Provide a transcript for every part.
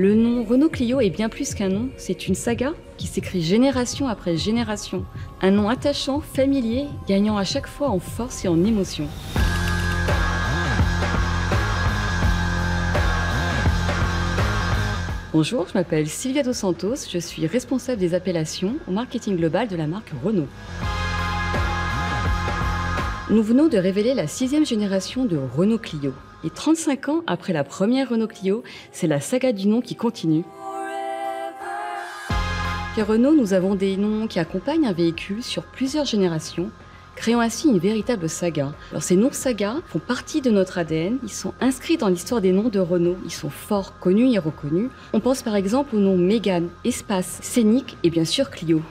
Le nom Renault Clio est bien plus qu'un nom, c'est une saga qui s'écrit génération après génération. Un nom attachant, familier, gagnant à chaque fois en force et en émotion. Bonjour, je m'appelle Sylvia Dos Santos, je suis responsable des appellations au marketing global de la marque Renault. Nous venons de révéler la 6e génération de Renault Clio. Et 35 ans après la première Renault Clio, c'est la saga du nom qui continue. Chez Renault, nous avons des noms qui accompagnent un véhicule sur plusieurs générations, créant ainsi une véritable saga. Alors ces noms saga font partie de notre ADN, ils sont inscrits dans l'histoire des noms de Renault, ils sont forts, connus et reconnus. On pense par exemple aux noms Mégane, Espace, Scénic et bien sûr Clio.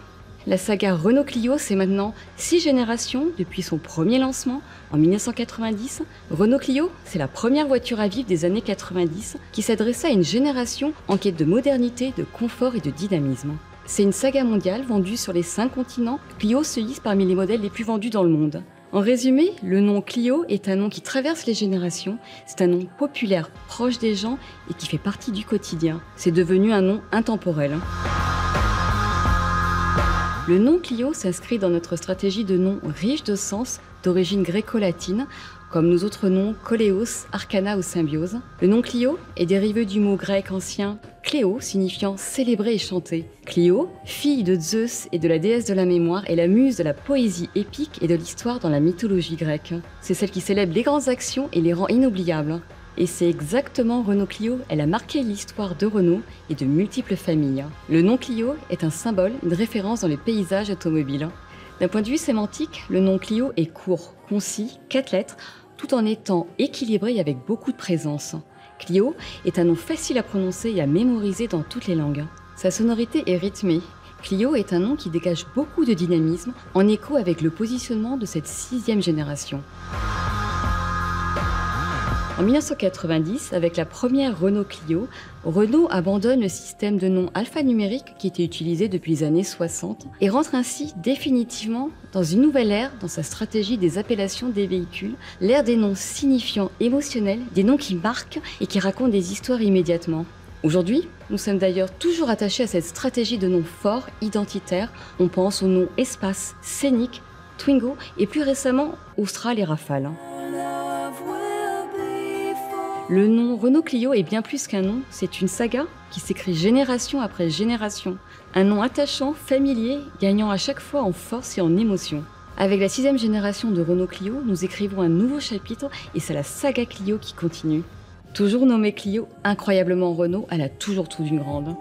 La saga Renault Clio, c'est maintenant 6 générations depuis son premier lancement en 1990. Renault Clio, c'est la première voiture à vivre des années 90 qui s'adressait à une génération en quête de modernité, de confort et de dynamisme. C'est une saga mondiale vendue sur les 5 continents. Clio se hisse parmi les modèles les plus vendus dans le monde. En résumé, le nom Clio est un nom qui traverse les générations. C'est un nom populaire, proche des gens et qui fait partie du quotidien. C'est devenu un nom intemporel. Le nom Clio s'inscrit dans notre stratégie de noms riches de sens d'origine gréco-latine, comme nos autres noms Koléos, Arcana ou Symbiose. Le nom Clio est dérivé du mot grec ancien Cléo, signifiant célébrer et chanter. Clio, fille de Zeus et de la déesse de la mémoire, est la muse de la poésie épique et de l'histoire dans la mythologie grecque. C'est celle qui célèbre les grandes actions et les rend inoubliables. Et c'est exactement Renault Clio, elle a marqué l'histoire de Renault et de multiples familles. Le nom Clio est un symbole, une référence dans les paysages automobiles. D'un point de vue sémantique, le nom Clio est court, concis, 4 lettres, tout en étant équilibré et avec beaucoup de présence. Clio est un nom facile à prononcer et à mémoriser dans toutes les langues. Sa sonorité est rythmée. Clio est un nom qui dégage beaucoup de dynamisme, en écho avec le positionnement de cette 6e génération. En 1990, avec la première Renault Clio, Renault abandonne le système de noms alphanumérique qui était utilisé depuis les années 60 et rentre ainsi définitivement dans une nouvelle ère dans sa stratégie des appellations des véhicules, l'ère des noms signifiants émotionnels, des noms qui marquent et qui racontent des histoires immédiatement. Aujourd'hui, nous sommes d'ailleurs toujours attachés à cette stratégie de noms forts, identitaires. On pense aux noms Espace, Scénic, Twingo et plus récemment Austral et Rafale. Le nom Renault Clio est bien plus qu'un nom, c'est une saga qui s'écrit génération après génération. Un nom attachant, familier, gagnant à chaque fois en force et en émotion. Avec la 6e génération de Renault Clio, nous écrivons un nouveau chapitre et c'est la saga Clio qui continue. Toujours nommée Clio, incroyablement Renault, elle a toujours tout d'une grande.